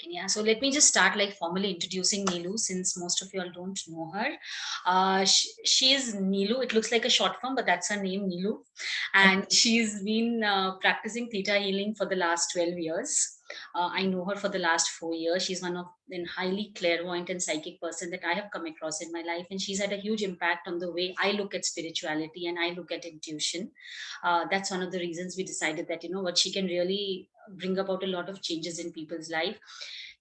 Yeah, so let me just start like formally introducing Neelu, since most of you all don't know her. She is Neelu. It looks like a short form, but that's her name, Neelu. And she's been practicing Theta Healing for the last 12 years. I know her for the last 4 years. She's one of the highly clairvoyant and psychic person that I have come across in my life. And she's had a huge impact on the way I look at spirituality and I look at intuition. That's one of the reasons we decided that, you know what, she can really bring about a lot of changes in people's life.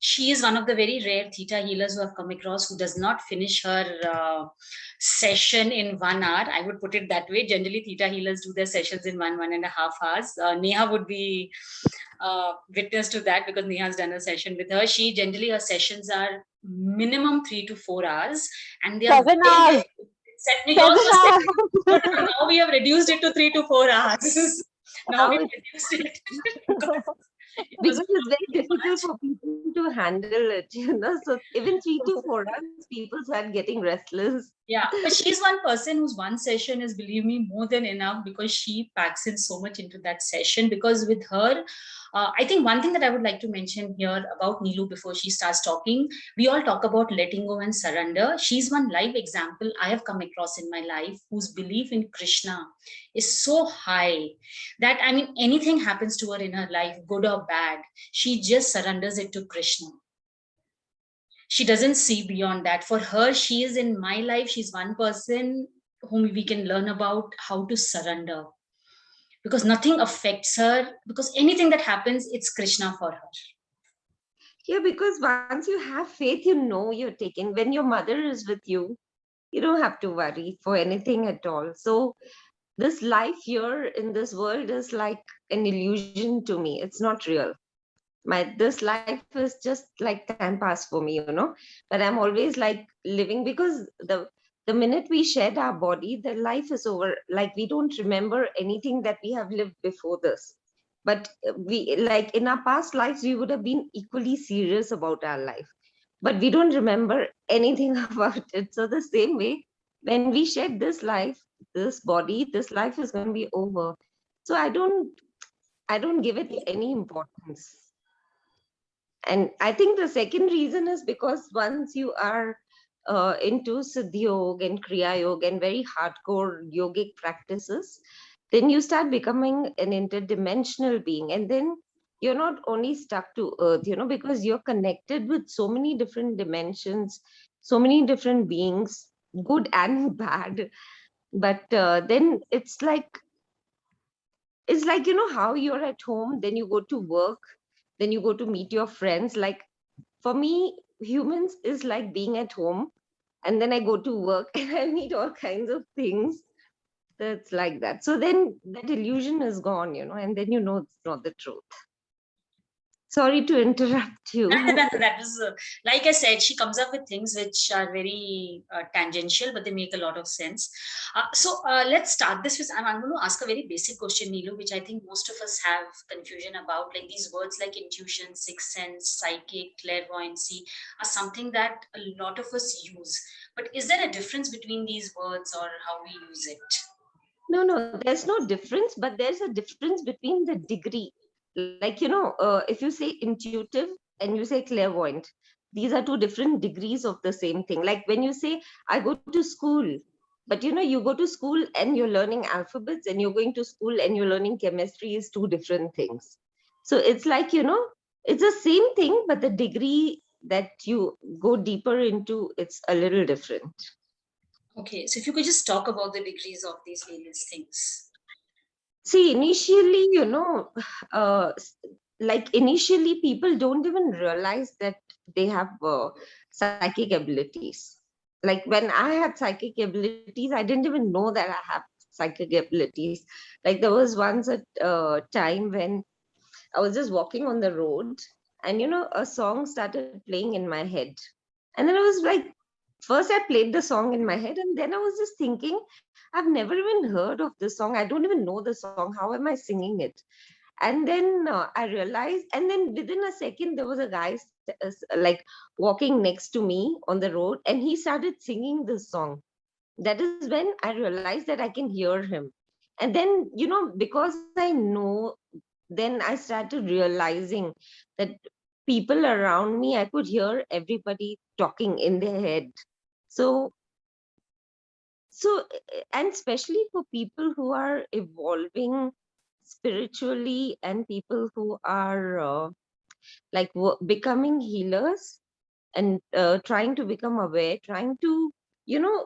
She is one of the very rare theta healers who have come across who does not finish her session in 1 hour. I would put it that way. Generally, theta healers do their sessions in 1.5 hours. Neha would be witness to that because Neha has done a session with her. She generally, her sessions are minimum 3 to 4 hours, and they are 7 hours. 7 hours. now we have reduced it to 3 to 4 hours. Now we've reduced it. Because it's very difficult for people to handle it, So even 3 to 4 hours, people start getting restless. Yeah, but she's one person whose one session is, believe me, more than enough, because she packs in so much into that session. Because with her, I think one thing that I would like to mention here about Neelu before she starts talking, we all talk about letting go and surrender. She's one live example I have come across in my life whose belief in Krishna is so high that, I mean, anything happens to her in her life, good or bad, she just surrenders it to Krishna. She doesn't see beyond that. For her, she is in my life. She's one person whom we can learn about how to surrender, because nothing affects her, because anything that happens, it's Krishna for her. Yeah, because once you have faith, you're taking. When your mother is with you, you don't have to worry for anything at all. So this life here in this world is like an illusion to me. It's not real. This life is just like time pass for me, But I'm always like living, because the minute we shed our body, the life is over. Like we don't remember anything that we have lived before this. But we, like in our past lives, we would have been equally serious about our life, but we don't remember anything about it. So the same way, when we shed this life, this body, this life is going to be over. So I don't give it any importance. And I think the second reason is because once you are into Siddhi Yoga and Kriya Yoga and very hardcore yogic practices, then you start becoming an interdimensional being. And then you're not only stuck to earth, because you're connected with so many different dimensions, so many different beings, good and bad. But then it's like how you're at home, then you go to work, then you go to meet your friends. Like for me, humans is like being at home, and then I go to work and I meet all kinds of things. That's like that. So then that illusion is gone, and then it's not the truth. Sorry to interrupt you. That was, like I said, she comes up with things which are very tangential, but they make a lot of sense. So let's start this with, I'm going to ask a very basic question, Neelu, which I think most of us have confusion about. Like these words like intuition, sixth sense, psychic, clairvoyancy are something that a lot of us use. But is there a difference between these words or how we use it? No, there's no difference, but there's a difference between the degree. Like, if you say intuitive and you say clairvoyant, these are two different degrees of the same thing. Like when you say, I go to school, but you go to school and you're learning alphabets, and you're going to school and you're learning chemistry is two different things. So it's like, it's the same thing, but the degree that you go deeper into, it's a little different. Okay, so if you could just talk about the degrees of these various things. See, initially, like initially, people don't even realize that they have psychic abilities. Like when I had psychic abilities, I didn't even know that I have psychic abilities. Like there was once a time when I was just walking on the road, and a song started playing in my head. And then I was like, first I played the song in my head, and then I was just thinking, I've never even heard of this song. I don't even know the song. How am I singing it? And then I realized, and then within a second, there was a guy like walking next to me on the road, and he started singing this song. That is when I realized that I can hear him. And then, because I know then I started realizing that people around me, I could hear everybody talking in their head. So, and especially for people who are evolving spiritually and people who are like becoming healers and trying to become aware, trying to,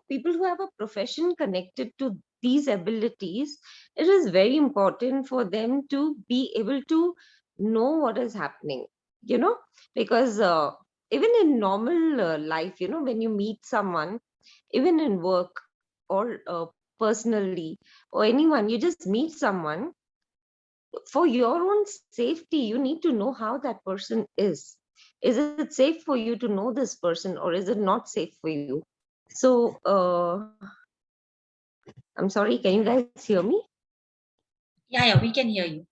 people who have a profession connected to these abilities, it is very important for them to be able to know what is happening, you know, because even in normal life, when you meet someone, even in work or personally, or anyone, you just meet someone, for your own safety, you need to know how that person is. Is it safe for you to know this person, or is it not safe for you? So, I'm sorry, can you guys hear me? Yeah, we can hear you.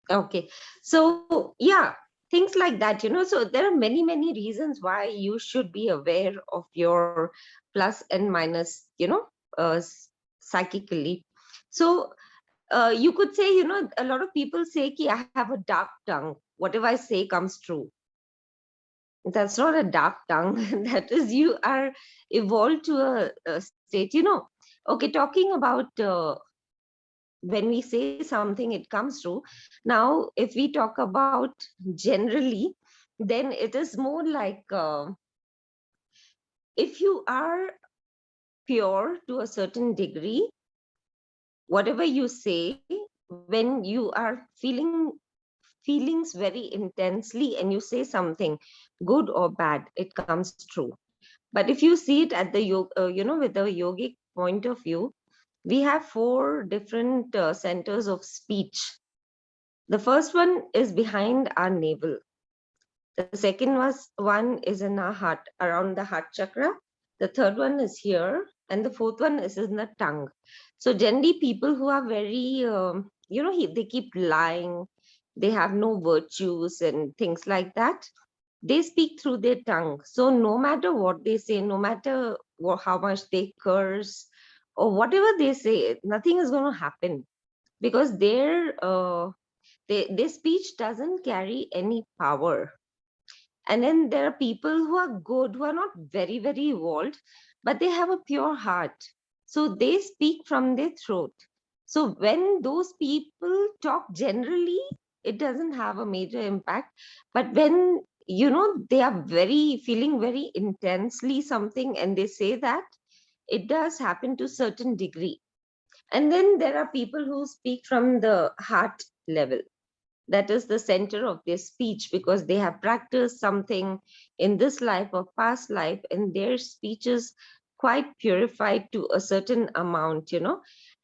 Okay. So, yeah, things like that, So, there are many, many reasons why you should be aware of your plus and minus, psychically. So, you could say, a lot of people say, Ki, I have a dark tongue. Whatever I say comes true. That's not a dark tongue. That is, you are evolved to a state, Okay, talking about when we say something, it comes true. Now, if we talk about generally, then it is more like if you are pure to a certain degree, whatever you say, when you are feeling feelings very intensely and you say something good or bad, it comes true. But if you see it at the with the yogic point of view, we have four different centers of speech. The first one is behind our navel. The second one is in our heart, around the heart chakra. The third one is here, and the fourth one is in the tongue. So generally, people who are very, they keep lying, they have no virtues and things like that. They speak through their tongue. So no matter what they say, no matter how much they curse or whatever they say, nothing is going to happen because their speech doesn't carry any power. And then there are people who are good, who are not very, very evolved, but they have a pure heart. So they speak from their throat. So when those people talk generally, it doesn't have a major impact. But when, they are very feeling very intensely something and they say that, it does happen to certain degree. And then there are people who speak from the heart level, that is the center of their speech, because they have practiced something in this life or past life, and their speech is quite purified to a certain amount,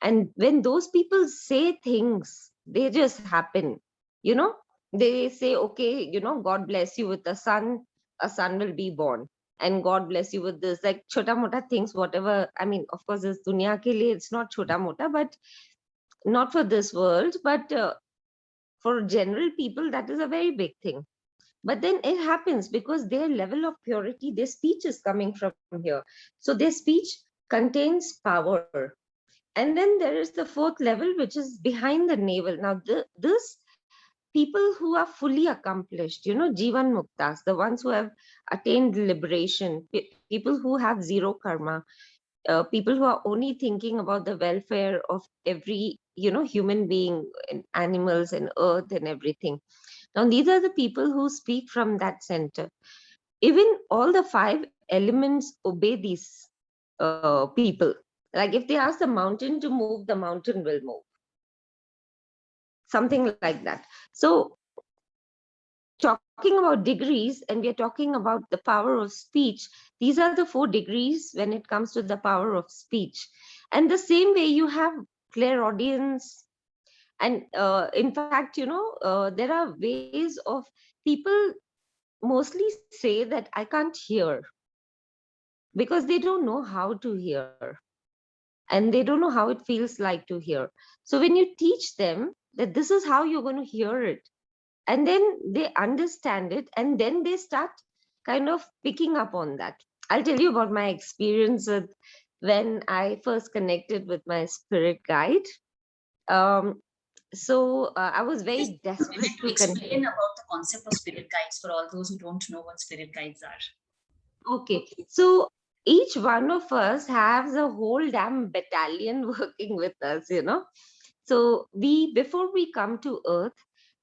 and when those people say things, they just happen, you know they say, okay, God bless you with a son will be born, and God bless you with this, like chota mota things, whatever. I mean, of course, this dunya ke liye, it's not chota mota, but not for this world, but for general people, that is a very big thing. But then it happens because their level of purity, their speech is coming from here. So their speech contains power. And then there is the fourth level, which is behind the navel. Now, this people who are fully accomplished, Jivan Muktas, the ones who have attained liberation, people who have zero karma, people who are only thinking about the welfare of every, human being and animals and earth and everything. Now, these are the people who speak from that center. Even all the five elements obey these people. Like if they ask the mountain to move, the mountain will move. Something like that. So, talking about degrees, and we are talking about the power of speech, these are the 4 degrees when it comes to the power of speech. And the same way, you have clairaudience. And in fact, there are ways of people mostly say that I can't hear because they don't know how to hear, and they don't know how it feels like to hear. So when you teach them that this is how you're going to hear it, and then they understand it, and then they start kind of picking up on that. I'll tell you about my experience with when I first connected with my spirit guide. um, So I was Just very take a desperate minute to to connect. explain about the concept of spirit guides for all those who don't know what spirit guides are. Okay, so each one of us has a whole damn battalion working with us, you know. So we, before we come to Earth,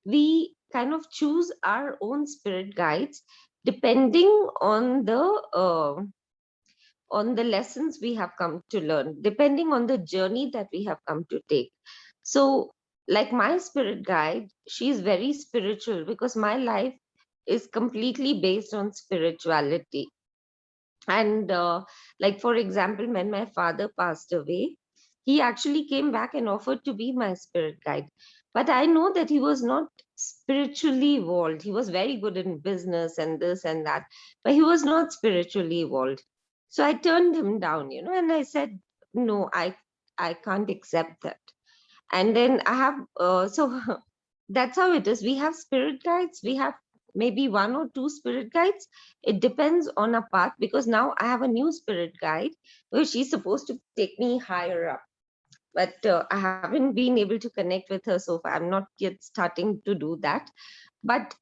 we kind of choose our own spirit guides depending on the lessons we have come to learn, depending on the journey that we have come to take. So, like my spirit guide, she's very spiritual because my life is completely based on spirituality. And like, for example, when my father passed away, he actually came back and offered to be my spirit guide. But I know that he was not spiritually evolved. He was very good in business and this and that, but he was not spiritually evolved. So I turned him down, you know, and I said, no, I can't accept that. And then I have so that's how it is. We have spirit guides, we have maybe one or two spirit guides. It depends on a path, because now I have a new spirit guide where she's supposed to take me higher up, but I haven't been able to connect with her so far. I'm not yet starting to do that. But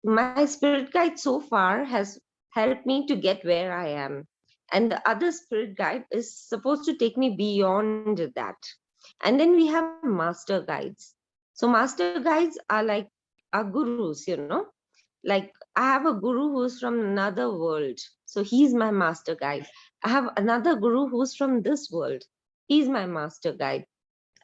my spirit guide so far has helped me to get where I am, and the other spirit guide is supposed to take me beyond that. And then we have master guides. So master guides are like our gurus, you know. Like, I have a guru who's from another world, so he's my master guide. I have another guru who's from this world, he's my master guide.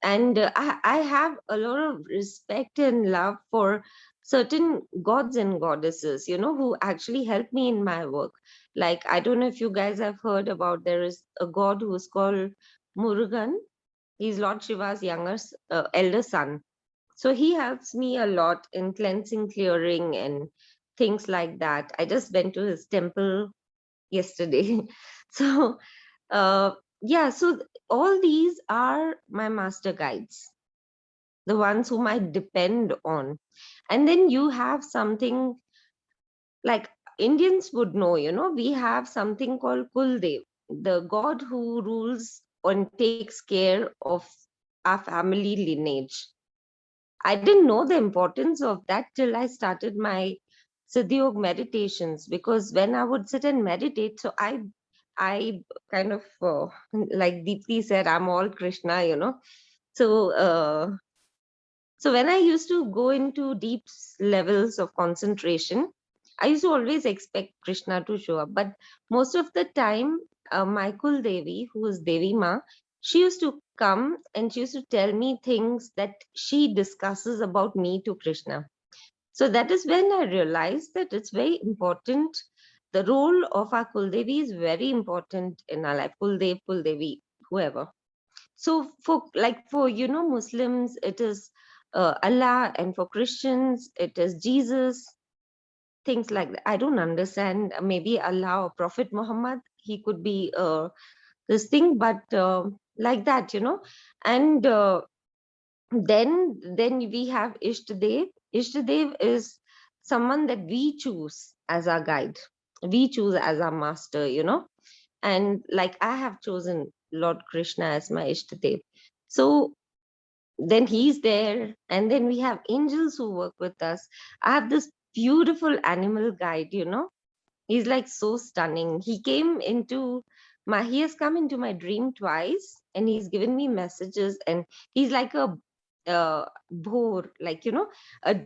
And I have a lot of respect and love for certain gods and goddesses, you know, who actually help me in my work. Like, I don't know if you guys have heard about, there is a god who is called Murugan. He's Lord Shiva's elder son. So he helps me a lot in cleansing, clearing, and things like that. I just went to his temple yesterday. So, uh, yeah, so all these are my master guides, the ones whom I depend on. And then you have something like Indians would know, you know, we have something called Kuldev, the god who rules and takes care of our family lineage. I didn't know the importance of that till I started my Siddhiyog meditations, because when I would sit and meditate, so I kind of like Deepti said, I'm all Krishna, you know. So so when I used to go into deep levels of concentration, I used to always expect Krishna to show up. But most of the time, my Kul Devi, who is Devi Ma, she used to come and she used to tell me things that she discusses about me to Krishna. So that is when I realized that it's very important. The role of our Kuldevi is very important in our life. Kuldev, Kuldevi, whoever. So for you know, Muslims, it is Allah, and for Christians, it is Jesus. Things like that. I don't understand. Maybe Allah or Prophet Muhammad. He could be this thing, but like that, you know. And then we have Ishtadev. Ishtadev is someone that we choose as our guide, we choose as our master, you know. And like, I have chosen Lord Krishna as my Ishtadev. So then he's there, and then we have angels who work with us. I have this beautiful animal guide, you know. He's like so stunning. He has come into my dream twice, and he's given me messages. And he's like a boar, like, you know, a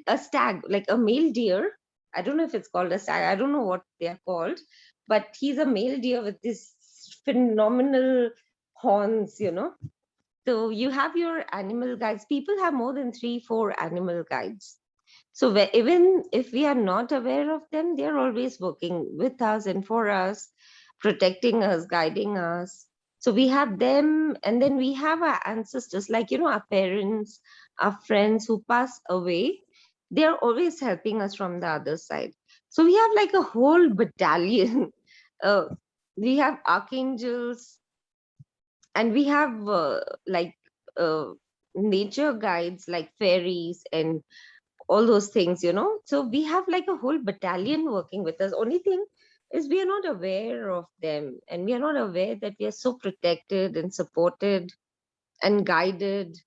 a stag, like a male deer. I don't know if it's called a stag. I don't know what they are called, but he's a male deer with this phenomenal horns, you know. So you have your animal guides. People have more than 3, 4 animal guides. So even if we are not aware of them, they are always working with us and for us, protecting us, guiding us. So we have them, and then we have our ancestors, like, you know, our parents, our friends who pass away. They are always helping us from the other side. So we have like a whole battalion. Uh, we have archangels, and we have uh, nature guides like fairies and all those things, you know. So we have like a whole battalion working with us. Only thing is, we are not aware of them, and we are not aware that we are so protected and supported and guided.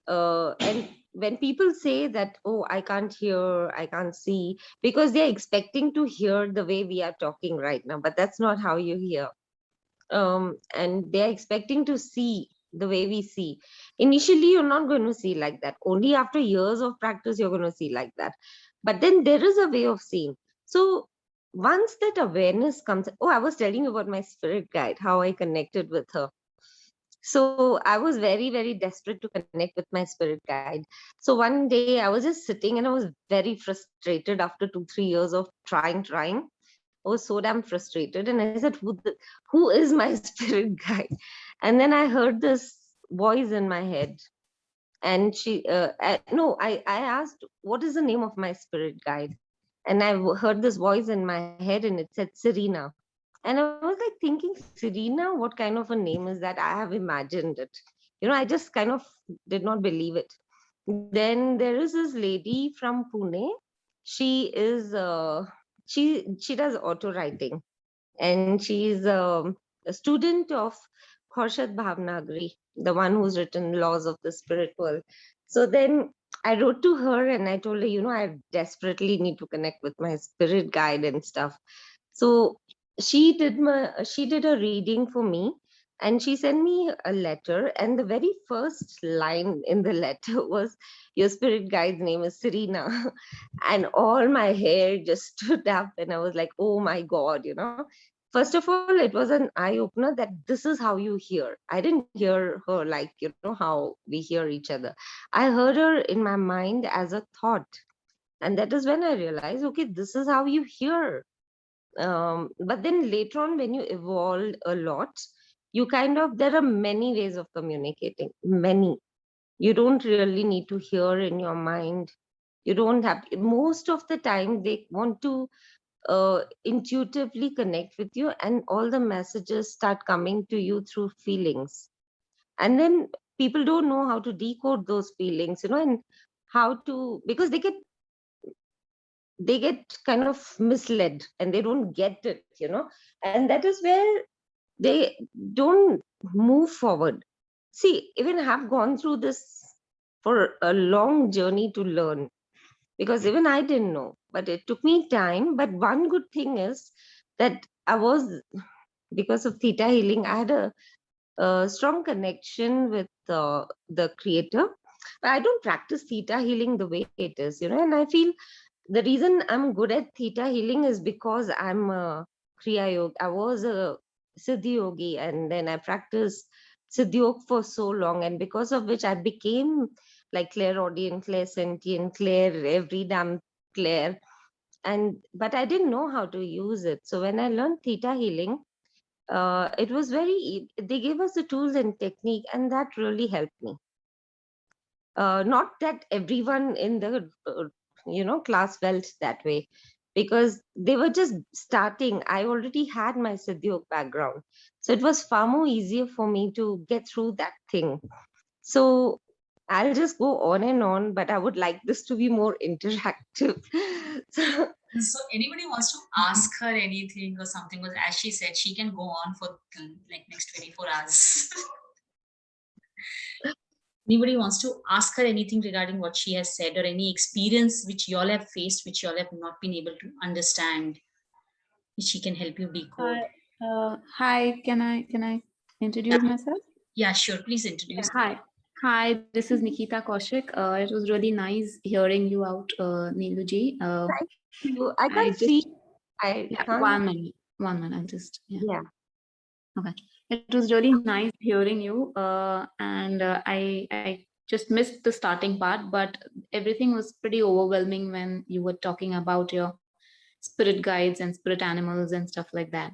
And when people say that, oh, I can't hear, I can't see, because they're expecting to hear the way we are talking right now, but that's not how you hear. And they're expecting to see the way we see. Initially, you're not going to see like that. Only after years of practice, you're going to see like that. But then there is a way of seeing. So once that awareness comes, oh, I was telling you about my spirit guide, how I connected with her. So I was very, very desperate to connect with my spirit guide. So one day I was just sitting and I was very frustrated after 2 3 years of trying. I was so damn frustrated, and I said, "Who is my spirit guide?" And then I heard this voice in my head, and no, I asked, "What is the name of my spirit guide?" And heard this voice in my head, and it said Serena. And I was like thinking, Serena, what kind of a name is that? I have imagined it. I just kind of did not believe it. Then there is this lady from Pune. She is she does auto writing, and she's a student of Khorshad Bhavnagri, the one who's written Laws of the Spirit World. So then I wrote to her and I told her, I desperately need to connect with my spirit guide and stuff. So she did a reading for me, and she sent me a letter, and the very first line in the letter was, your spirit guide's name is Serena. And all my hair just stood up, and I was like, oh my god. First of all, it was an eye opener that this is how you hear. I didn't hear her like, how we hear each other. I heard her in my mind as a thought. And that is when I realized, okay, this is how you hear. But then later on, when you evolved a lot, there are many ways of communicating, many. You don't really need to hear in your mind. You don't have, most of the time, they want to intuitively connect with you, and all the messages start coming to you through feelings. And then people don't know how to decode those feelings, and how to, because they get kind of misled and they don't get it. And that is where they don't move forward. See, even I have gone through this for a long journey to learn, because even I didn't know, but it took me time. But one good thing is that because of Theta Healing, I had a strong connection with the creator. But I don't practice Theta Healing the way it is. And I feel the reason I'm good at Theta Healing is because I'm a Kriya Yogi. I was a Siddhi Yogi, and then I practiced Siddhi Yoga for so long, and because of which I became like clairaudient, clairsentient, clair, every damn clair. But I didn't know how to use it. So when I learned Theta Healing, it was they gave us the tools and technique, and that really helped me. Not that everyone in the class felt that way, because they were just starting. I already had my Siddhyog background, so it was far more easier for me to get through that thing. So I'll just go on and on, but I would like this to be more interactive. So anybody wants to ask her anything or something, because as she said, she can go on for like next 24 hours. Anybody wants to ask her anything regarding what she has said, or any experience which y'all have faced, which y'all have not been able to understand, which she can help you decode? Hi, can I introduce myself? Yeah, sure. Please introduce. Hi, this is Nikita Kaushik. It was really nice hearing you out, Neelu ji. Thank you. I I can't just see. I yeah, can't. 1 minute. I'll just Yeah. Okay. It was really nice hearing you, and I just missed the starting part, but everything was pretty overwhelming when you were talking about your spirit guides and spirit animals and stuff like that.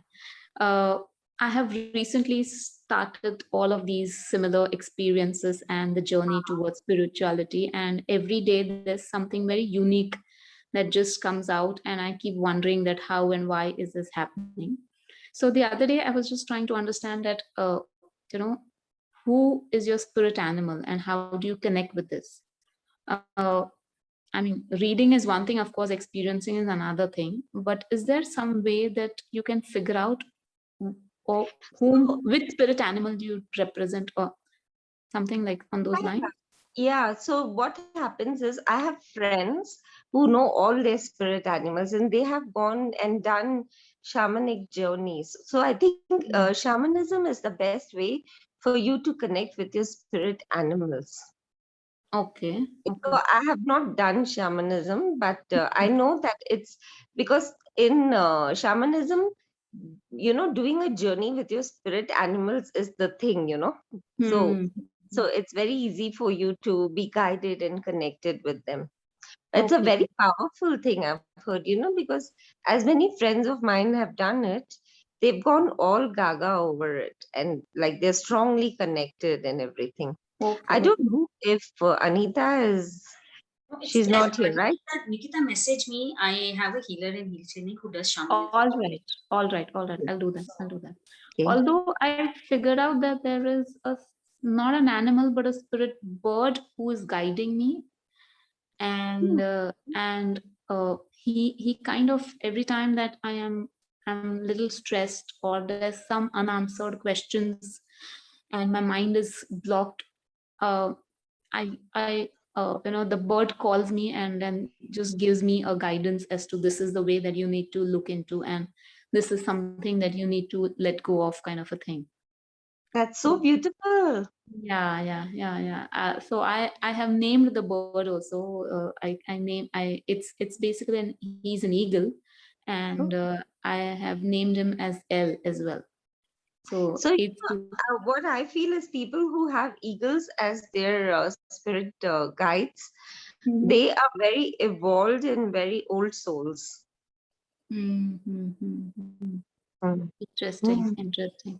Uh, I have recently started all of these similar experiences and the journey towards spirituality, and every day there's something very unique that just comes out, and I keep wondering that how and why is this happening. So the other day I was just trying to understand that you know who is your spirit animal and how do you connect with this. uh, I mean, reading is one thing, of course, experiencing is another thing. But is there some way that you can figure out or So which spirit animal do you represent, or something like on those lines? Yeah, so what happens is I have friends who know all their spirit animals and they have gone and done shamanic journeys. So I think shamanism is the best way for you to connect with your spirit animals. Okay. So I have not done shamanism, but I know that it's because in shamanism, doing a journey with your spirit animals is the thing. So Hmm. so it's very easy for you to be guided and connected with them. It's a Okay. very powerful thing I've heard, because as many friends of mine have done it, they've gone all gaga over it and like they're strongly connected and everything. I Okay. don't know if Anita is, No, it's she's there. not here, right? Nikita messaged me. I have a healer in Healclinic who does shamanism. All right. All right. All right. I'll do that. I'll do that. Okay. Although I figured out that there is not an animal but a spirit bird who is guiding me, and he kind of, every time that I'm a little stressed or there's some unanswered questions and my mind is blocked, uh, the bird calls me and then just gives me a guidance as to this is the way that you need to look into, and this is something that you need to let go of, kind of a thing. That's so So beautiful. yeah. So I have named the bird also. It's basically he's an eagle, and I have named him as L as well. So So, it's what I feel is people who have eagles as their spirit guides, Mhm. they are very evolved and very old souls. Mm-hmm. Mm. Interesting, Mm. interesting.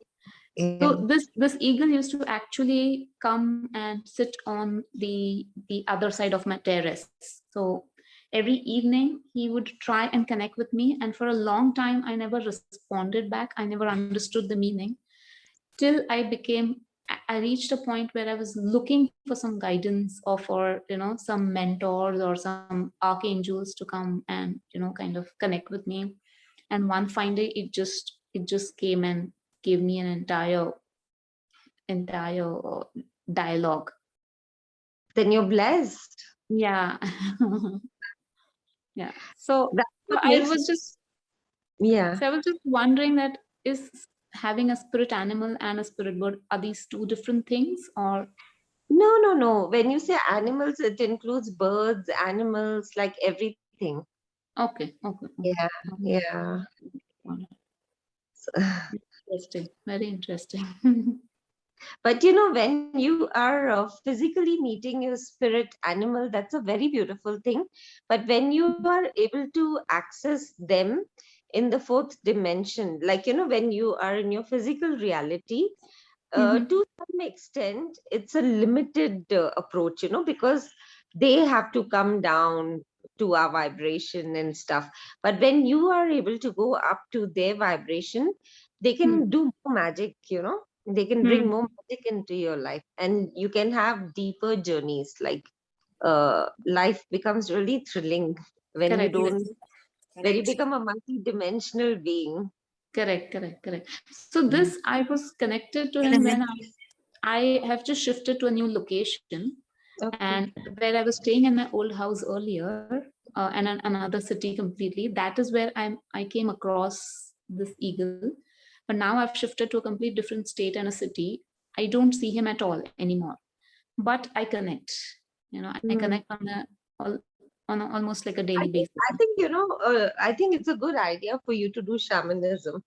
Yeah. So this eagle used to actually come and sit on the other side of my terrace. So every evening he would try and connect with me, and for a long time I never responded back. I never understood the meaning till I reached a point where I was looking for some guidance or for some mentors or some archangels to come and kind of connect with me. And one fine day it just came and gave me an entire dialogue. Then you're blessed. Yeah. Yeah. So That's so what I makes, was just yeah. so I was just wondering that is having a spirit animal and a spirit bird, are these two different things or No, no, no. When you say animals, it includes birds, animals, like everything. okay. Yeah, yeah. Interesting, very interesting. But when you are physically meeting your spirit animal, that's a very beautiful thing. But when you are able to access them in the fourth dimension, like, when you are in your physical reality, Mhm. to some extent, it's a limited approach, because they have to come down to our vibration and stuff. But when you are able to go up to their vibration, they Hmm. can do more magic. They can bring Hmm. more magic into your life, and you can have deeper journeys. Like life becomes really thrilling when you Correct. don't, when you Correct. become a multi-dimensional being. Correct. So this, I was connected to him when I have just shifted to a new location, and Okay. where I was staying in my old house earlier, and another city completely. That is where I came across this eagle, but now I've shifted to a complete different state and a city. I don't see him at all anymore, but I connect. I Hmm. connect on almost like a daily basis. I think it's a good idea for you to do shamanism.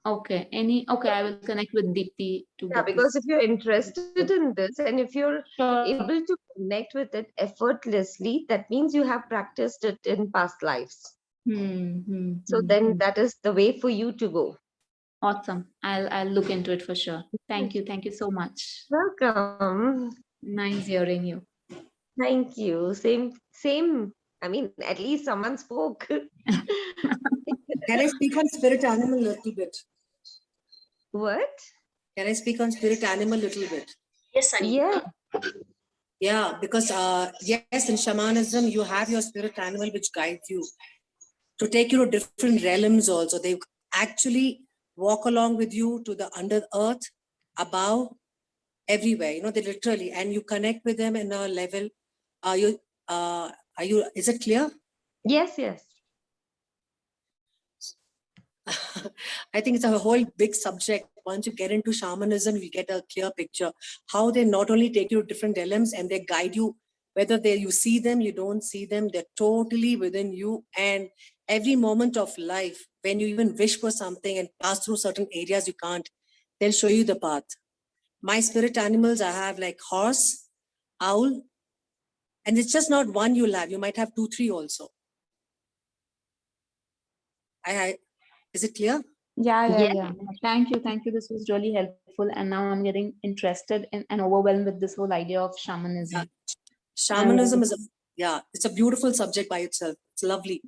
Okay, I will connect with Deepti to Yeah, get because this. if you're interested in this and if you're Sure. able to connect with it effortlessly, that means you have practiced it in past lives. Hmm, hmm, So hmm, then hmm. that is the way for you to go. Awesome. I'll look into it for sure. Thank you. Thank you so much. Welcome. Nice hearing you. Thank you. Same. I mean, at least someone spoke. Can I speak on spirit animal a little bit? What? Can I speak on spirit animal a little bit? Yes, Sunny. Yeah. Yeah, because yes, in shamanism, you have your spirit animal which guides you to take you to different realms also. They actually walk along with you to the under earth, above, everywhere, you know, they literally, and you connect with them in a level. Is it clear? Yes, yes. I think it's a whole big subject. Once you get into shamanism, you get a clear picture how they not only take you to different realms and they guide you, whether you see them, you don't see them, they're totally within you. And every moment of life, when you even wish for something and pass through certain areas you can't, they'll show you the path. My spirit animals, I have like horse, owl, and it's just not one you'll have. You might have 2, 3 also. Is it clear? Yeah. Yes. Thank you. This was really helpful. And now I'm getting interested in and overwhelmed with this whole idea of shamanism. Shamanism is it's a beautiful subject by itself. It's lovely.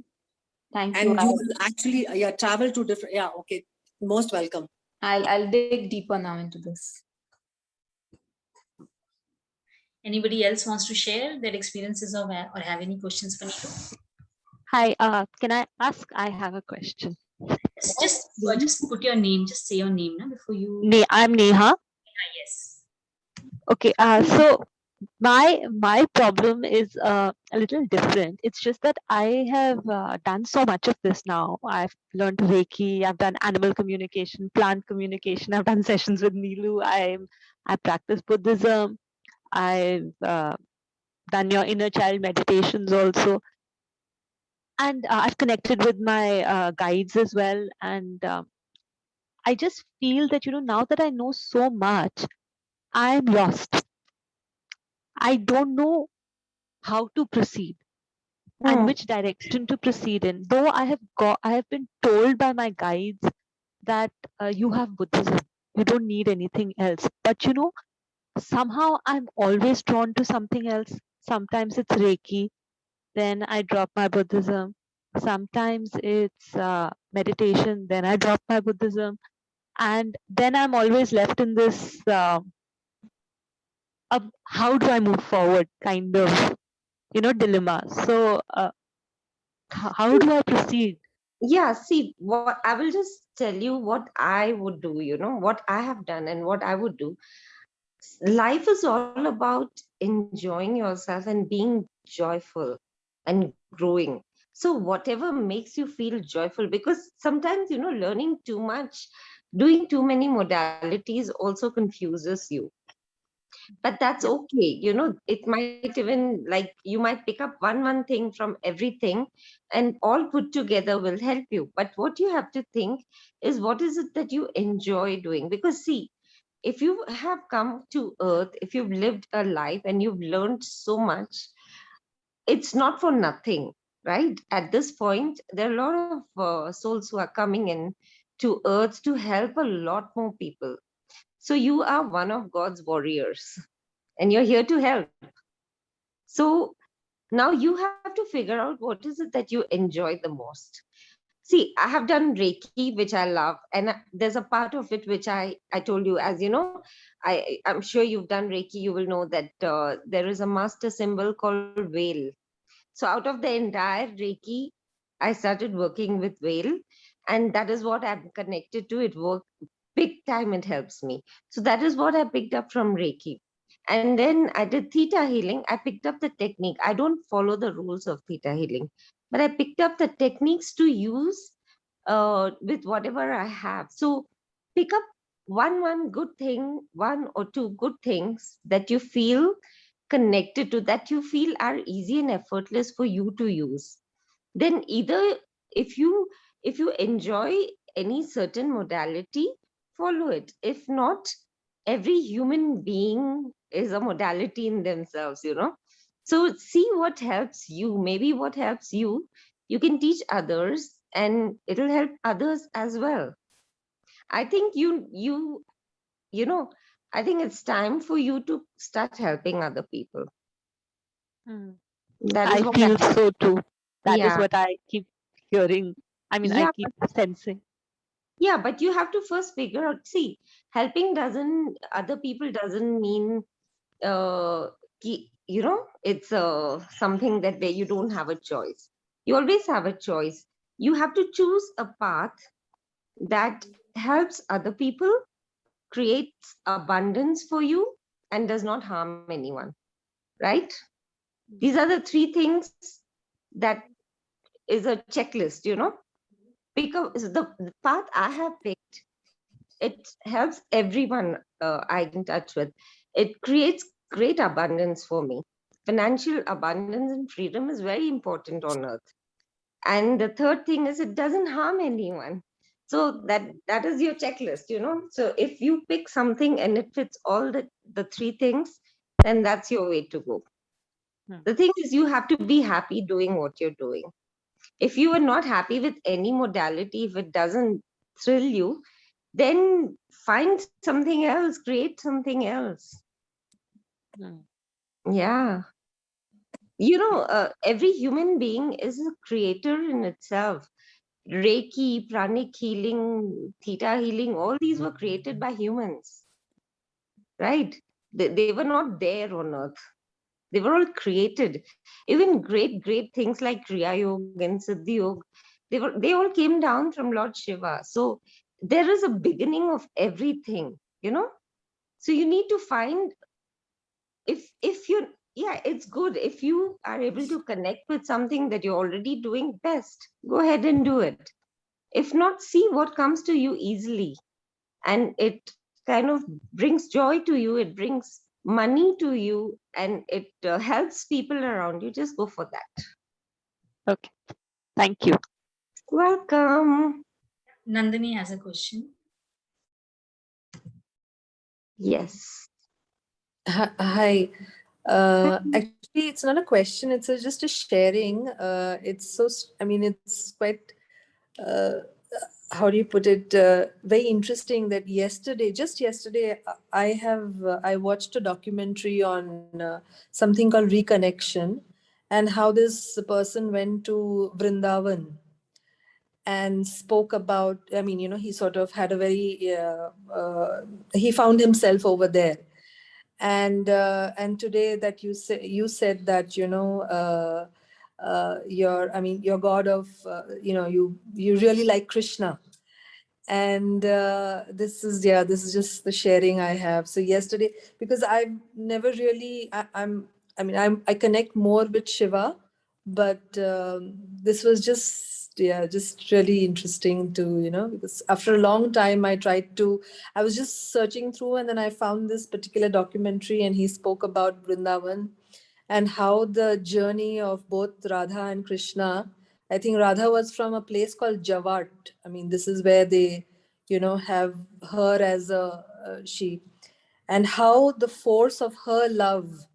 Thank And you. you will actually travel to different. Yeah, okay. Most welcome. I'll dig deeper now into this. Anybody else wants to share their experiences or have any questions for Neelu? Hi, can I ask? I have a question. Just put your name. Just say your name now before you. I'm Neha. Yes. Okay, so my problem is a little different. It's just that I have done so much of this now. I've learned Reiki. I've done animal communication, plant communication. I've done sessions with Neelu. I practice Buddhism. I've done your inner child meditations also, and I've connected with my guides as well. And I just feel that now that I know so much, I'm lost. I don't know how to proceed and which direction to proceed in. Though I have been told by my guides that you have Buddhism, you don't need anything else. But somehow I'm always drawn to something else. Sometimes it's Reiki, then I drop my Buddhism. Sometimes it's meditation, then I drop my Buddhism, and then I'm always left in this. How do I move forward kind of dilemma. So how do I proceed? Yeah, see, what I will just tell you what I would do, what I have done and what I would do. Life is all about enjoying yourself and being joyful and growing. So, whatever makes you feel joyful, because sometimes, learning too much, doing too many modalities also confuses you. But that's okay. It might even like you might pick up one thing from everything, and all put together will help you. But what you have to think is, what is it that you enjoy doing? Because see, if you have come to earth, if you've lived a life and you've learned so much, it's not for nothing, right? At this point, there are a lot of souls who are coming in to earth to help a lot more people. So you are one of God's warriors and you're here to help. So now you have to figure out what is it that you enjoy the most. See, I have done Reiki, which I love, and there's a part of it which I told you, as you know, I'm sure you've done Reiki, you will know that there is a master symbol called whale. So out of the entire Reiki, I started working with whale, and that is what I'm connected to. It works big time, it helps me. So that is what I picked up from Reiki. And then I did Theta Healing. I picked up the technique. I don't follow the rules of Theta Healing, but I picked up the techniques to use with whatever I have. So pick up one good thing, one or two good things that you feel connected to, that you feel are easy and effortless for you to use. Then either if you enjoy any certain modality, follow it. If not, every human being is a modality in themselves. So see what helps you. Maybe what helps you, you can teach others, and it'll help others as well. I think you know I think it's time for you to start helping other people. That is I what feel so too. That is yeah. what I keep hearing. I mean, I Yeah, keep sensing. yeah, but you have to first figure out. See, helping doesn't other people doesn't mean it's something that where you don't have a choice. You always have a choice. You have to choose a path that helps other people, creates abundance for you, and does not harm anyone, right? These are the three things that is a checklist, because the path I have picked, it helps everyone I'm in touch with. It creates great abundance for me. Financial abundance and freedom is very important on earth. And the third thing is it doesn't harm anyone. So that is your checklist. So if you pick something and it fits all the three things, then that's your way to go. The thing is, you have to be happy doing what you're doing. If you are not happy with any modality, if it doesn't thrill you, then find something else, create something else. Yeah. Every human being is a creator in itself. Reiki, pranic healing, theta healing, all these were created by humans, right? They were not there on earth. They were all created. Even great things like Kriya Yoga and Siddhi Yoga, they all came down from Lord Shiva. So there is a beginning of everything. So you need to find, if you yeah, it's good if you are able to connect with something that you're already doing best. Go ahead and do it. If not, see what comes to you easily, and it kind of brings joy to you, it brings money to you, and it helps people around you. Just go for that. Okay. Thank you. Welcome. Nandini has a question. Yes. Hi. Actually, it's not a question. It's just a sharing. It's quite, uh, how do you put it? Very interesting that just yesterday, I watched a documentary on something called reconnection, and how this person went to Vrindavan and spoke about. He sort of had a very. He found himself over there, and today that you said that your god of you really like Krishna, and this is just the sharing I have. So yesterday, because I've never really I connect more with Shiva, but this was just really interesting to because after a long time I was just searching through, and then I found this particular documentary, and he spoke about Vrindavan and how the journey of both Radha and Krishna. I think Radha was from a place called Javat. This is where they, have her as she, and how the force of her love,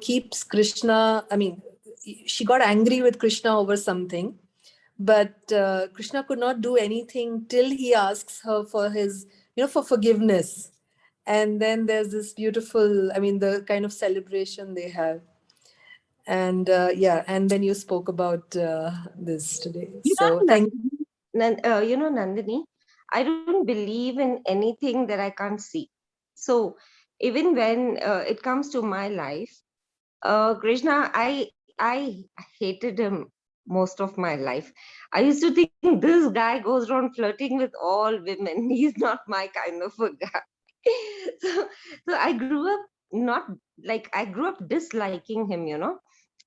keeps Krishna. She got angry with Krishna over something, but Krishna could not do anything till he asks her for his, for forgiveness. And then there's this beautiful, the kind of celebration they have. And and then you spoke about this today. So thank you. Nandini, I don't believe in anything that I can't see. So even when it comes to my life, Krishna, I hated him most of my life. I used to think this guy goes around flirting with all women. He's not my kind of a guy. so, so I grew up disliking him.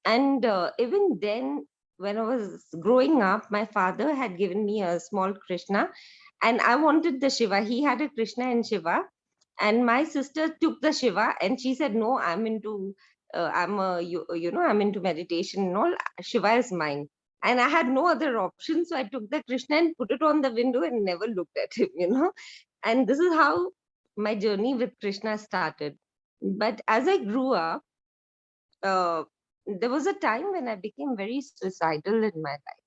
And even then, when I was growing up, my father had given me a small Krishna, and I wanted the Shiva. He had a Krishna and Shiva, and my sister took the Shiva, and she said, "No, I'm into meditation and all. Shiva is mine." And I had no other option, so I took the Krishna and put it on the window and never looked at him. And this is how my journey with Krishna started. But as I grew up, uh, there was a time when I became very suicidal in my life,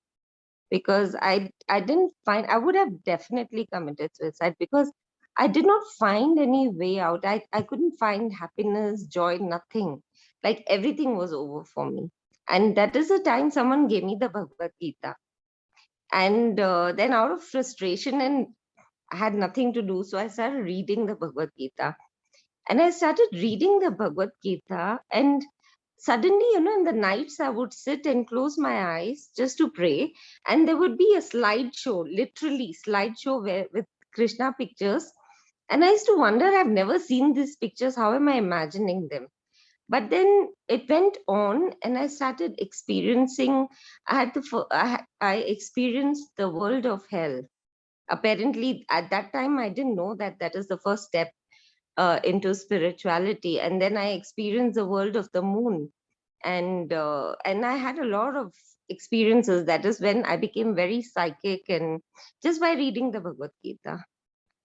because I didn't find, I would have definitely committed suicide, because I did not find any way out. I couldn't find happiness, joy, nothing. Like everything was over for me. And that is the time someone gave me the Bhagavad Gita. And then out of frustration, and I had nothing to do, so I started reading the Bhagavad Gita. And I started reading the Bhagavad Gita, and suddenly, in the nights, I would sit and close my eyes just to pray, and there would be a slideshow, literally slideshow, with Krishna pictures, And I used to wonder, I've never seen these pictures. How am I imagining them? But then it went on, and I started experiencing. I experienced the world of hell. Apparently, at that time, I didn't know that that is the first step into spirituality. And then I experienced the world of the moon, and I had a lot of experiences. That is when I became very psychic, and just by reading the Bhagavad Gita.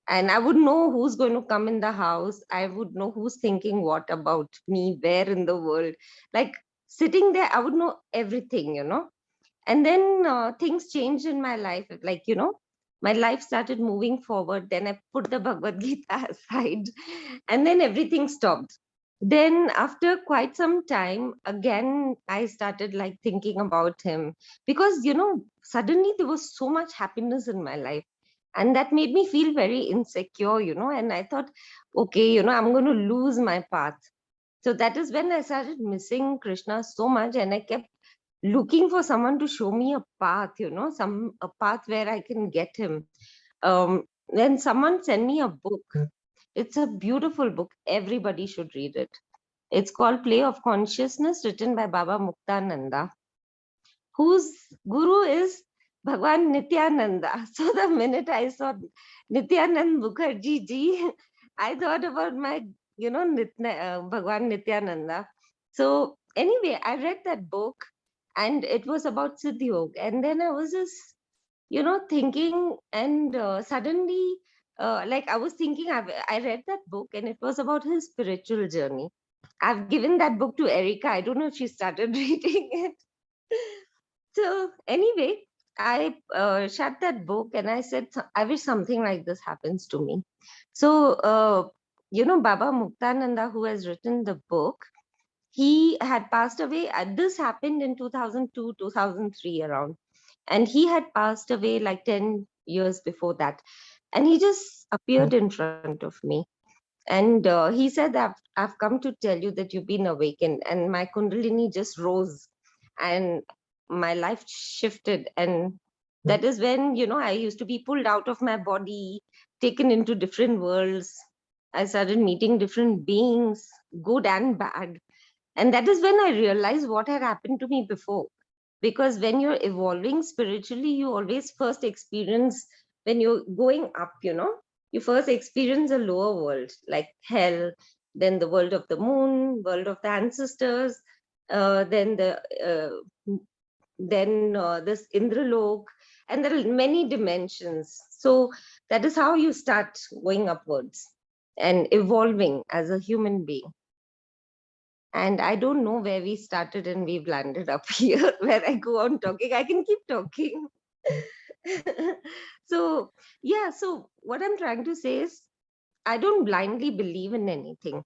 And I would know who's going to come in the house. I would know who's thinking what about me, where in the world. Like sitting there, I would know everything, And then things changed in my life. Like, my life started moving forward. Then I put the Bhagavad Gita aside, and then everything stopped. Then after quite some time, again, I started like thinking about him, because, suddenly there was so much happiness in my life, and that made me feel very insecure, and I thought, okay, I'm going to lose my path. So that is when I started missing Krishna so much, and I kept looking for someone to show me a path, a path where I can get him. Then someone sent me a book. It's a beautiful book. Everybody should read it. It's called Play of Consciousness, written by Baba Muktananda, whose guru is Bhagwan Nityananda. So the minute I saw Nityanand Mukherjee ji, I thought about my, Bhagwan Nityananda. So anyway, I read that book, and it was about Siddhi Yoga. And then I was just, thinking, and suddenly, like I was thinking, I read that book, and it was about his spiritual journey. I've given that book to Erica. I don't know if she started reading it. So anyway, I shut that book, and I said, I wish something like this happens to me. So, Baba Muktananda, who has written the book, he had passed away. This happened in 2002, 2003 around. And he had passed away like 10 years before that. And he just appeared in front of me. And he said, I've come to tell you that you've been awakened. And my Kundalini just rose, and my life shifted. And that is when, I used to be pulled out of my body, taken into different worlds. I started meeting different beings, good and bad. And that is when I realized what had happened to me before. Because when you're evolving spiritually, you always first experience, when you're going up, you first experience a lower world like hell, then the world of the moon, world of the ancestors, then this Indralok, and there are many dimensions. So that is how you start going upwards and evolving as a human being. And I don't know where we started and we've landed up here, where I go on talking. I can keep talking. So, yeah, so what I'm trying to say is, I don't blindly believe in anything.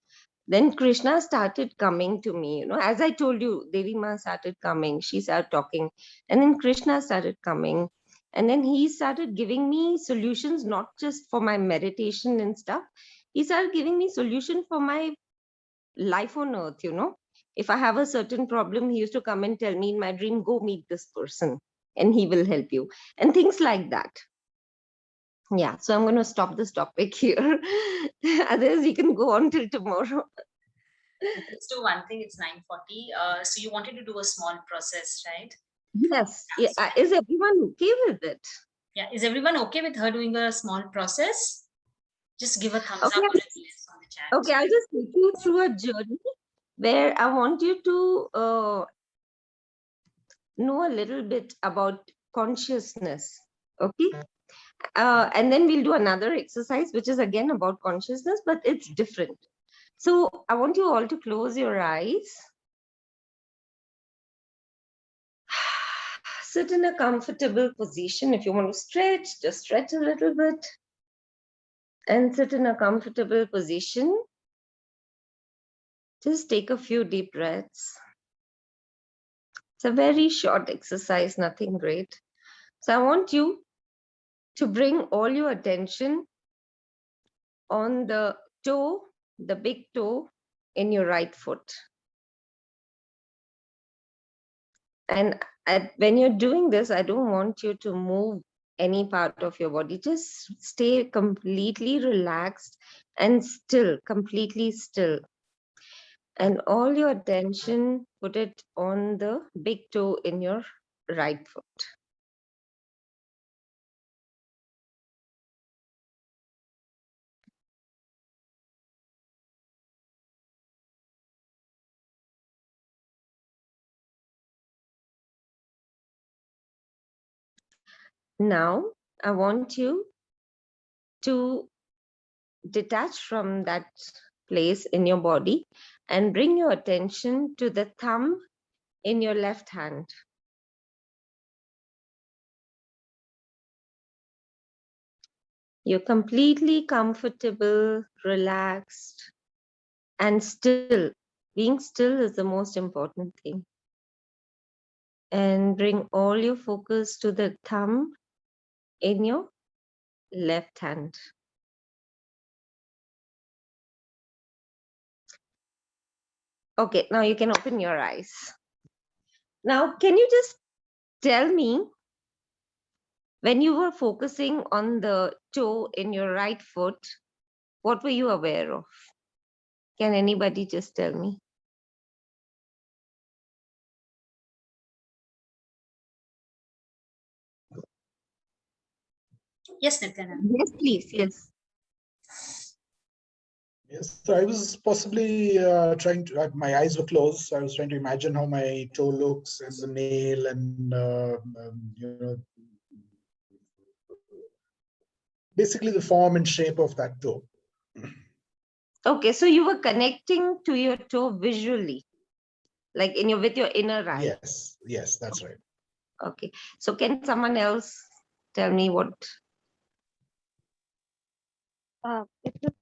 Then Krishna started coming to me, as I told you, Devi Ma started coming, she started talking, and then Krishna started coming. And then he started giving me solutions, not just for my meditation and stuff. He started giving me solution for my life on earth. If I have a certain problem, he used to come and tell me in my dream, go meet this person and he will help you, and things like that. Yeah, so I'm going to stop this topic here. Otherwise we can go on till tomorrow. Let's do one thing. It's 9:40. So you wanted to do a small process, right? Yes. Yeah. Is everyone okay with it? Yeah. Is everyone okay with her doing a small process? Just give a thumbs up Okay. or a yes on the chat. Okay, I'll just take you through a journey where I want you to know a little bit about consciousness. Okay. And then we'll do another exercise, which is again about consciousness, but it's different. So I want you all to close your eyes. Sit in a comfortable position. If you want to stretch, just stretch a little bit. And sit in a comfortable position. Just take a few deep breaths. It's a very short exercise, nothing great. So I want you to bring all your attention on the toe, the big toe in your right foot. And when you're doing this, I don't want you to move any part of your body. Just stay completely relaxed and still, completely still. And all your attention, put it on the big toe in your right foot. Now, I want you to detach from that place in your body and bring your attention to the thumb in your left hand. You're completely comfortable, relaxed, and still. Being still is the most important thing. And bring all your focus to the thumb in your left hand. Okay, now you can open your eyes. Now, can you just tell me, when you were focusing on the toe in your right foot, what were you aware of? Can anybody just tell me? Yes, Nityanand. Yes, please. Yes. Yes, so I was possibly trying to, my eyes were closed, so I was trying to imagine how my toe looks and the nail and, basically the form and shape of that toe. Okay, so you were connecting to your toe visually, like with your inner eye. Yes, that's right. Okay, so can someone else tell me what?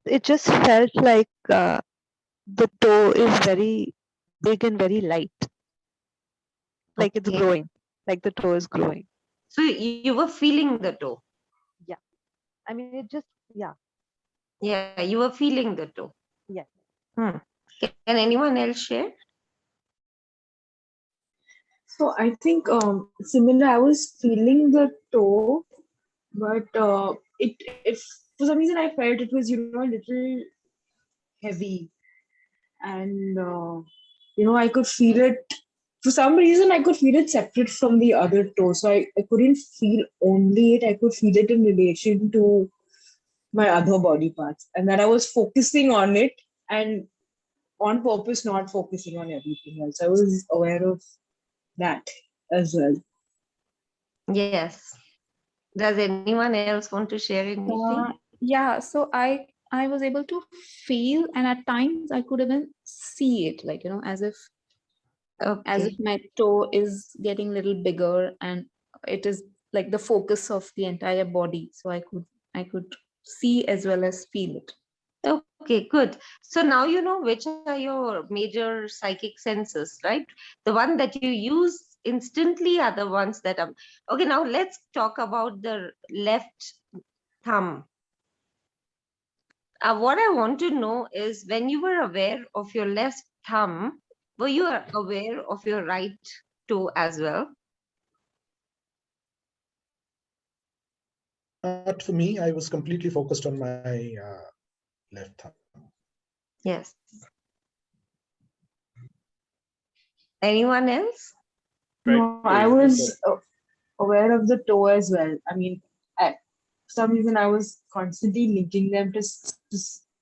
It just felt like the toe is very big and very light, like it's Okay. growing, like the toe is growing. So you were feeling the toe. Yeah, I mean it just Yeah, you were feeling the toe. Yeah. Can anyone else share? So I think similar. I was feeling the toe, but if for some reason I felt it was a little heavy, and I could feel it. For some reason, I could feel it separate from the other toe. So I couldn't feel only it. I could feel it in relation to my other body parts, and that I was focusing on it and on purpose, not focusing on everything else. I was aware of that as well. Yes. Does anyone else want to share anything? Yeah, so I was able to feel, and at times I could even see it, like as if my toe is getting a little bigger, and it is like the focus of the entire body. So I could see as well as feel it. Okay, good. So now you know which are your major psychic senses, right? The one that you use instantly are the ones that are... Okay, now let's talk about the left thumb. What I want to know is, when you were aware of your left thumb, were you aware of your right toe as well? Not for me, I was completely focused on my left thumb. Yes. Anyone else? No, I was aware of the toe as well. I mean, for some reason, I was constantly linking them to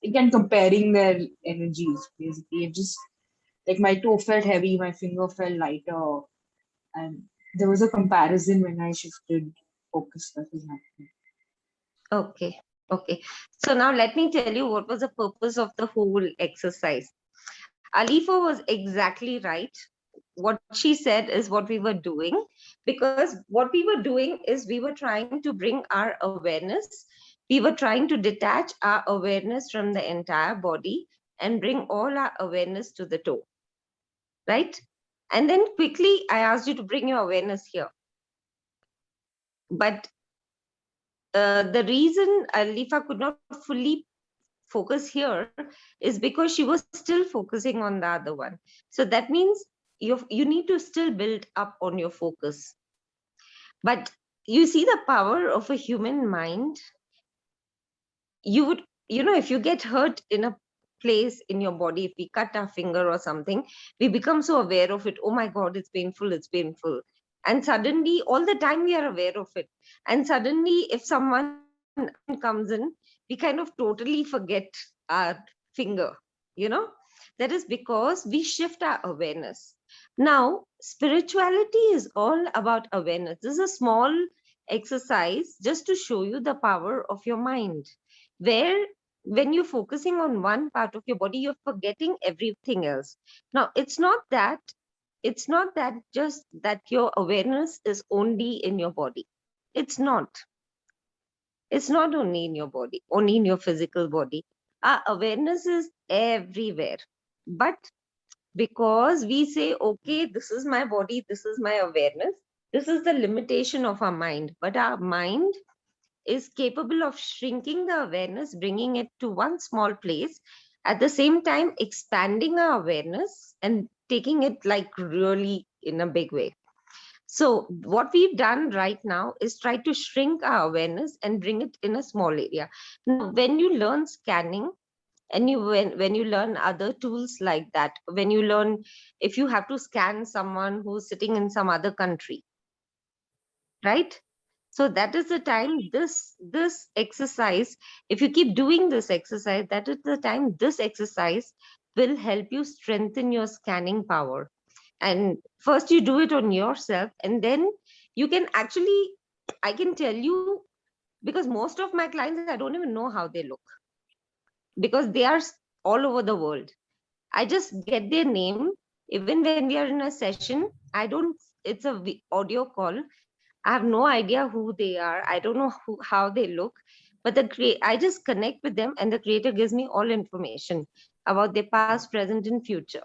again, comparing their energies. Basically, it just like my toe felt heavy, my finger felt lighter, and there was a comparison when I shifted focus. That was happening. Okay. Okay. So now let me tell you what was the purpose of the whole exercise. Alifa was exactly right. What she said is what we were doing, because what we were doing is we were trying to bring our awareness. We were trying to detach our awareness from the entire body and bring all our awareness to the toe. Right? And then quickly, I asked you to bring your awareness here. But the reason Alifa could not fully focus here is because she was still focusing on the other one. So that means you need to still build up on your focus. But you see the power of a human mind. You would, if you get hurt in a place in your body, if we cut our finger or something, we become so aware of it. Oh my God, it's painful, it's painful. And suddenly, all the time we are aware of it. And suddenly, if someone comes in, we kind of totally forget our finger, you know? That is because we shift our awareness. Now, spirituality is all about awareness. This is a small exercise just to show you the power of your mind, where when you're focusing on one part of your body, you're forgetting everything else. Now, it's not that just that your awareness is only in your body. It's not. It's not only in your body, only in your physical body. Our awareness is everywhere. But because we say, okay, this is my body, this is my awareness, this is the limitation of our mind. But our mind is capable of shrinking the awareness, bringing it to one small place, at the same time expanding our awareness and taking it like really in a big way. So what we've done right now is try to shrink our awareness and bring it in a small area. Now, when you learn scanning, and when you learn other tools like that, when you learn, if you have to scan someone who's sitting in some other country, right? So that is the time this exercise, if you keep doing this exercise, that is the time this exercise will help you strengthen your scanning power. And first you do it on yourself, and then you can actually, I can tell you, because most of my clients, I don't even know how they look, because they are all over the world. I just get their name. Even when we are in a session, I don't, it's a audio call. I have no idea who they are. I don't know how they look, but I just connect with them, and the creator gives me all information about their past, present, and future.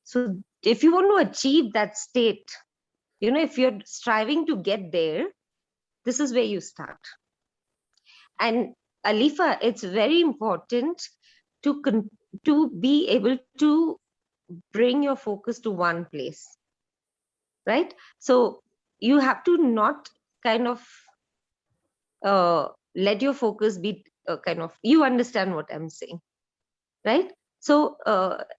So if you want to achieve that state, if you're striving to get there, this is where you start. And Alifa, it's very important to be able to bring your focus to one place, right? So you have to not kind of let your focus be kind of, you understand what I'm saying, right? So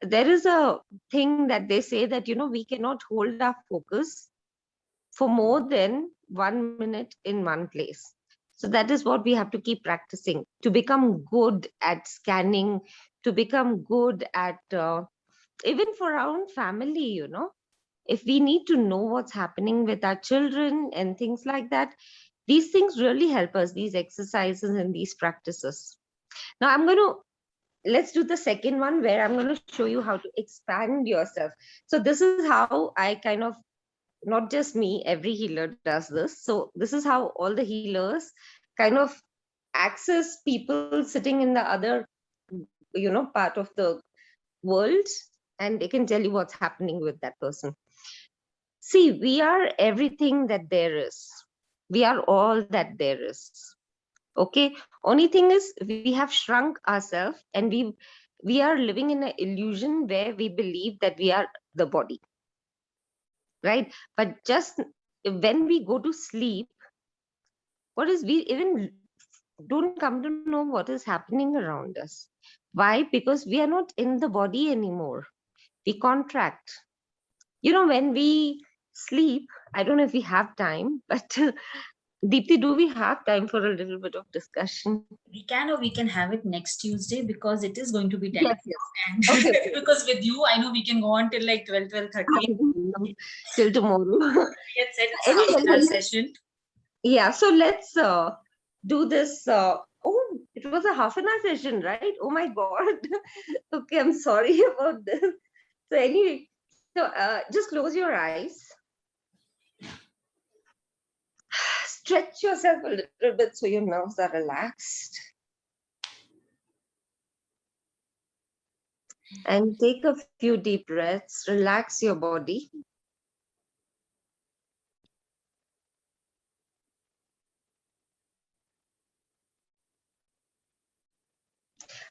there is a thing that they say that we cannot hold our focus for more than 1 minute in one place. So that is what we have to keep practicing to become good at scanning, to become good at even for our own family. If we need to know what's happening with our children and things like that, these things really help us, these exercises and these practices. Now let's do the second one, where I'm going to show you how to expand yourself. So this is how I kind of, not just me, every healer does this. So this is how all the healers kind of access people sitting in the other, part of the world, and they can tell you what's happening with that person. See, we are everything that there is. We are all that there is. Okay. Only thing is, we have shrunk ourselves, and we are living in an illusion where we believe that we are the body, right? But just when we go to sleep, what is, we even don't come to know what is happening around us. Why? Because we are not in the body anymore. We contract. When we sleep, I don't know if we have time, but Deepti, do we have time for a little bit of discussion? We can, or we can have it next Tuesday, because it is going to be 10. Yes. And Okay. because with you, I know we can go on till like 12:30. Till tomorrow. We had set Anyway, our session. Yeah, so let's do this. Oh, it was a half an hour session, right? Oh my God. Okay, I'm sorry about this. So anyway, so just close your eyes. Stretch yourself a little bit so your nerves are relaxed. And take a few deep breaths. Relax your body.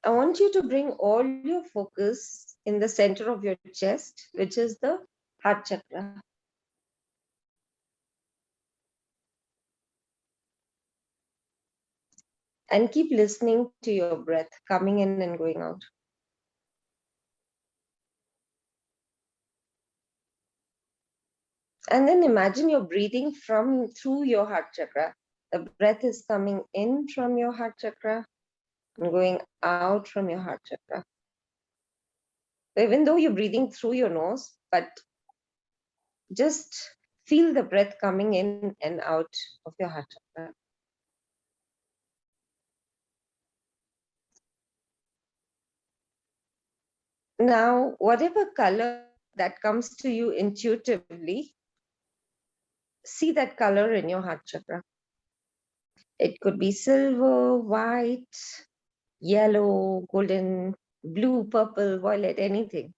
I want you to bring all your focus in the center of your chest, which is the heart chakra. And keep listening to your breath coming in and going out. And then imagine you're breathing through your heart chakra. The breath is coming in from your heart chakra and going out from your heart chakra. So even though you're breathing through your nose, but just feel the breath coming in and out of your heart chakra. Now, whatever color that comes to you intuitively, see that color in your heart chakra. It could be silver, white, yellow, golden, blue, purple, violet, anything.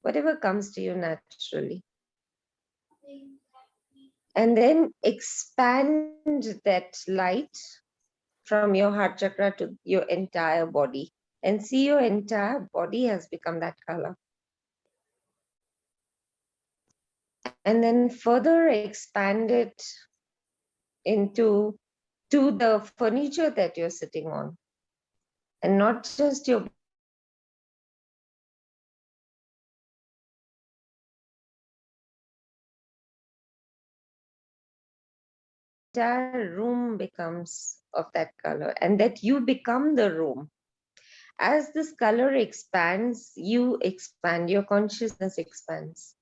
Whatever comes to you naturally. And then expand that light from your heart chakra to your entire body. And see your entire body has become that color. And then further expand it into the furniture that you're sitting on. And not just your entire room becomes of that color, and that you become the room. As this color expands, you expand, your consciousness expands.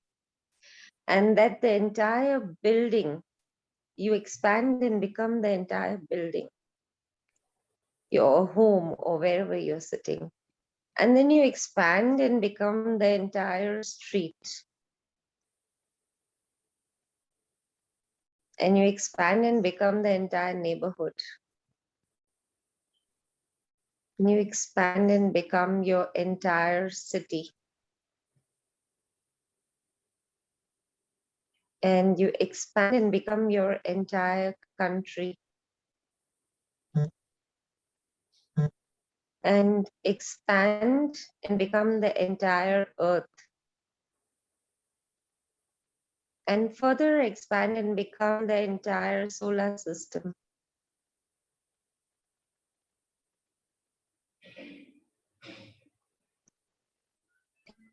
And that the entire building, you expand and become the entire building, your home or wherever you're sitting. And then you expand and become the entire street. And you expand and become the entire neighborhood. And you expand and become your entire city. And you expand and become your entire country. And expand and become the entire earth. And further expand and become the entire solar system.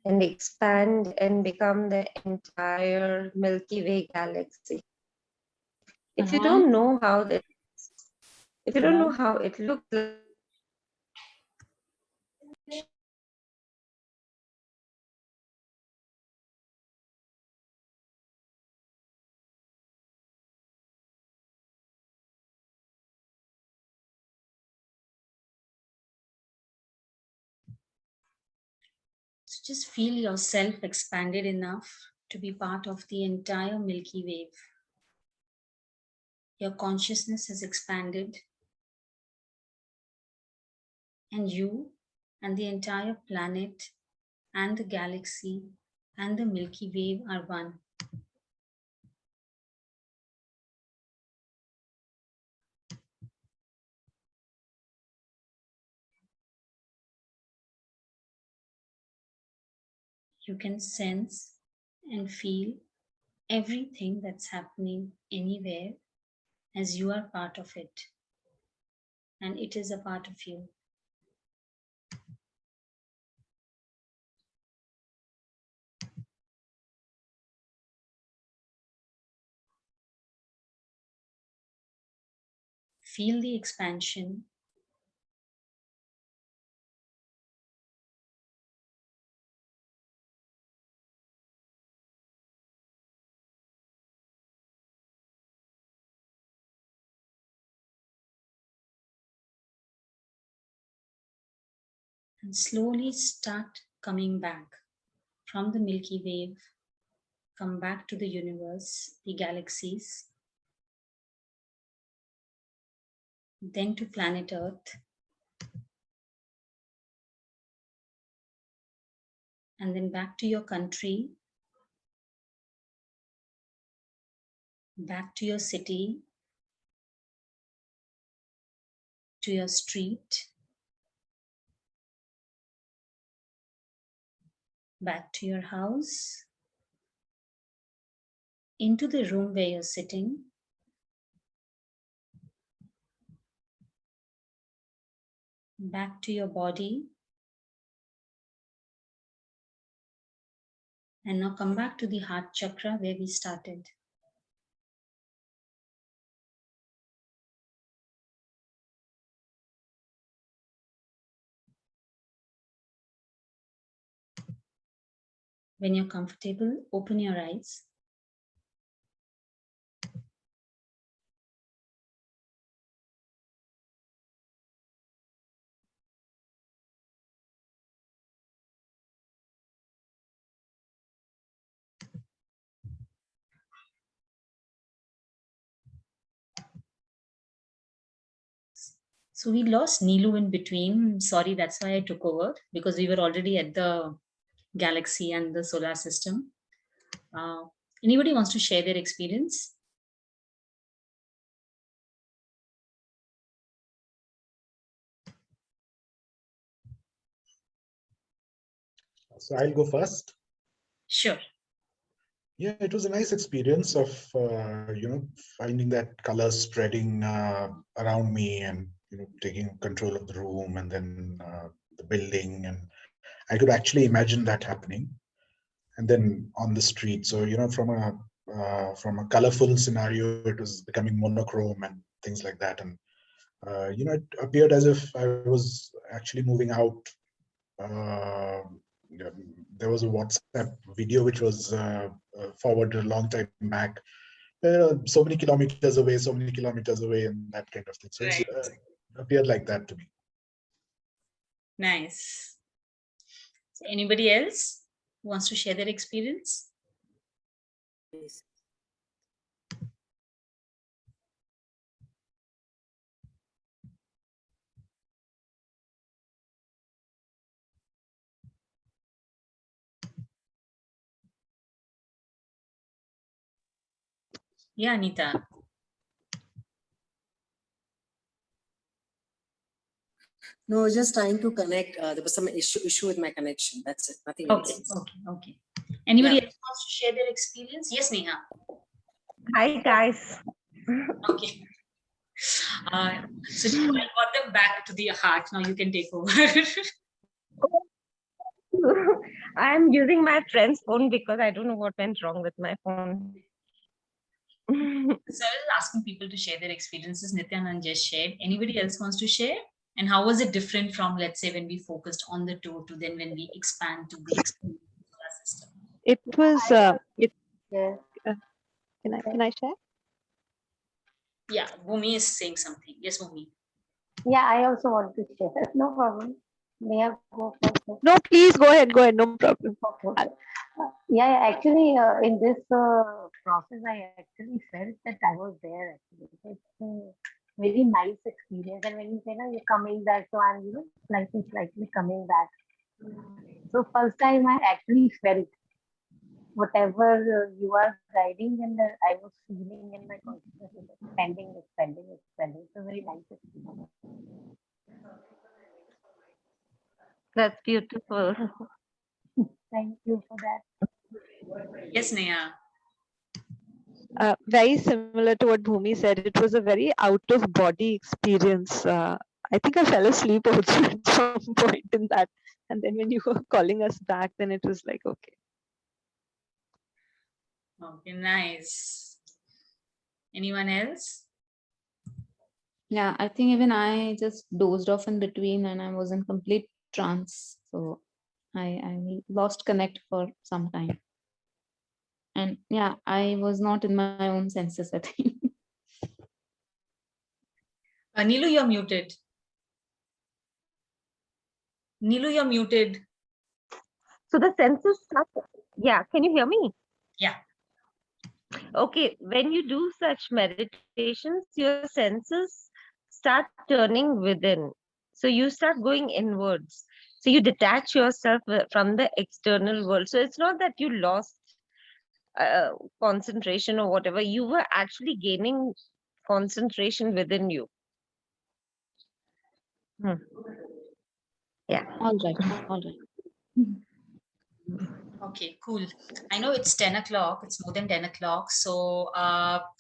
And expand and become the entire Milky Way galaxy. If you don't know how that, if you don't know how it looks like, So just feel yourself expanded enough to be part of the entire Milky Way. Your consciousness has expanded, and you and the entire planet and the galaxy and the Milky Way are one. You can sense and feel everything that's happening anywhere as you are part of it, and it is a part of you. Feel the expansion. And slowly start coming back from the Milky Way. Come back to the universe, the galaxies, then to planet Earth, and then back to your country, back to your city, to your street, back to your house, into the room where you're sitting, back to your body. And now come back to the heart chakra where we started. When you're comfortable, open your eyes. So we lost Neelu in between. Sorry, that's why I took over, because we were already at the galaxy and the solar system. Anybody wants to share their experience? So I'll go first. Sure. Yeah, it was a nice experience of finding that color spreading around me, and taking control of the room, and then the building, and I could actually imagine that happening. And then on the street, so from a colorful scenario, it was becoming monochrome and things like that, and it appeared as if I was actually moving out. Uh, yeah, there was a WhatsApp video which was forwarded a long time back. So many kilometers away, and that kind of thing. So Right. it appeared like that to me. Nice. So anybody else who wants to share their experience? Yes. Yeah, Anita. No, just trying to connect. There was some issue with my connection. That's it. Nothing Okay, else. okay. Anybody Yeah. else wants to share their experience? Yes, Neha. Hi, guys. Okay. So I got them back to the heart. Now you can take over. I'm using my friend's phone because I don't know what went wrong with my phone. So I was asking people to share their experiences. Nityanand just shared. Anybody else wants to share? And how was it different from, let's say, when we focused on the toe to then when we expand to the solar system? It was. Yeah. Can I share? Yeah, Bhumi is saying something. Yes, Bhumi. Yeah, I also want to share. No problem. May I go first? No, please go ahead. Go ahead. No problem. Okay. Yeah, actually, in this process, I actually felt that I was there. Actually, it's a very nice experience. And when you say, no, you're coming back, so I'm, slightly coming back. So first time I actually felt whatever you are guiding, and I was feeling in my consciousness, expanding. So very nice experience. That's beautiful. Thank you for that. Yes, Neha. Very similar to what Bhumi said. It was a very out of body experience. I think I fell asleep also at some point in that. And then when you were calling us back, then it was like, okay. Okay, nice. Anyone else? Yeah, I think even I just dozed off in between and I was in complete trance. So I lost connect for some time. And yeah, I was not in my own senses, I think. Neelu, you're muted. Neelu, you're muted. So the senses start. Yeah, can you hear me? Yeah. Okay, when you do such meditations, your senses start turning within. So you start going inwards. So you detach yourself from the external world. So it's not that you lost concentration or whatever. You were actually gaining concentration within you. Yeah. All right. Okay, cool. I know it's 10 o'clock. It's more than 10 o'clock. So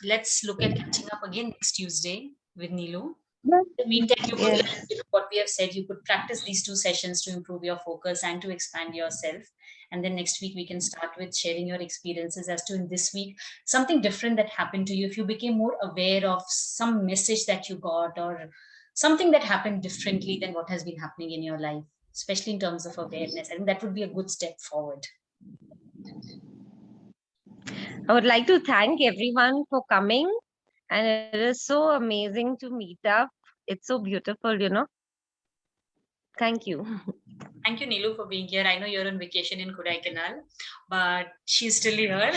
let's look at catching up again next Tuesday with Neelu. Yes. In the meantime, you could, Yes. like what we have said, you could practice these 2 sessions to improve your focus and to expand yourself. And then next week, we can start with sharing your experiences as to in this week, something different that happened to you. If you became more aware of some message that you got or something that happened differently than what has been happening in your life, especially in terms of awareness. I think that would be a good step forward. I would like to thank everyone for coming. And it is so amazing to meet up. It's so beautiful, Thank you. Thank you, Neelu, for being here. I know you're on vacation in Kodaikanal, but she's still here.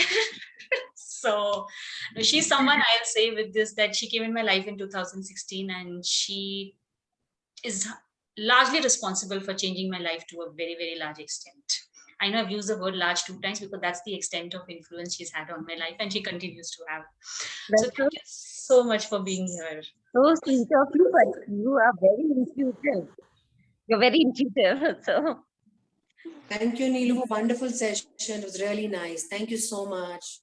So no, she's someone I'll say with this that she came in my life in 2016 and she is largely responsible for changing my life to a very, very large extent. I know I've used the word large 2 times because that's the extent of influence she's had on my life and she continues to have. So That's thank you so much for being here. so sweet of you, but you are very intuitive. You're very intuitive. So Thank you, Neelu. Wonderful session. It was really nice. Thank you so much.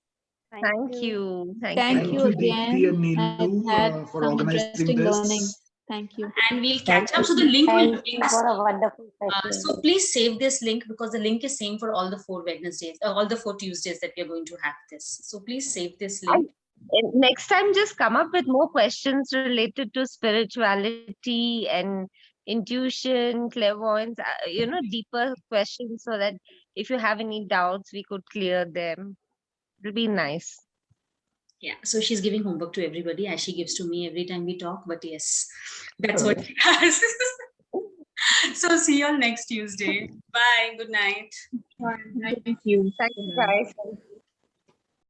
thank you. Thank you Deepti and again. I've Neelu had for some organizing interesting learning. this. Thank you. And we'll Thank catch up. So the link will Thank be in you this. for a wonderful session. So please save this link because the link is same for all the 4 Wednesdays, all the 4 Tuesdays that we are going to have this. So please save this link. And next time, just come up with more questions related to spirituality and intuition, clairvoyance, deeper questions so that if you have any doubts, we could clear them. It'll be nice. Yeah, so she's giving homework to everybody as she gives to me every time we talk. But yes, that's what she has. So see you all next Tuesday. Bye. Good night. Thank you. Thank you, guys.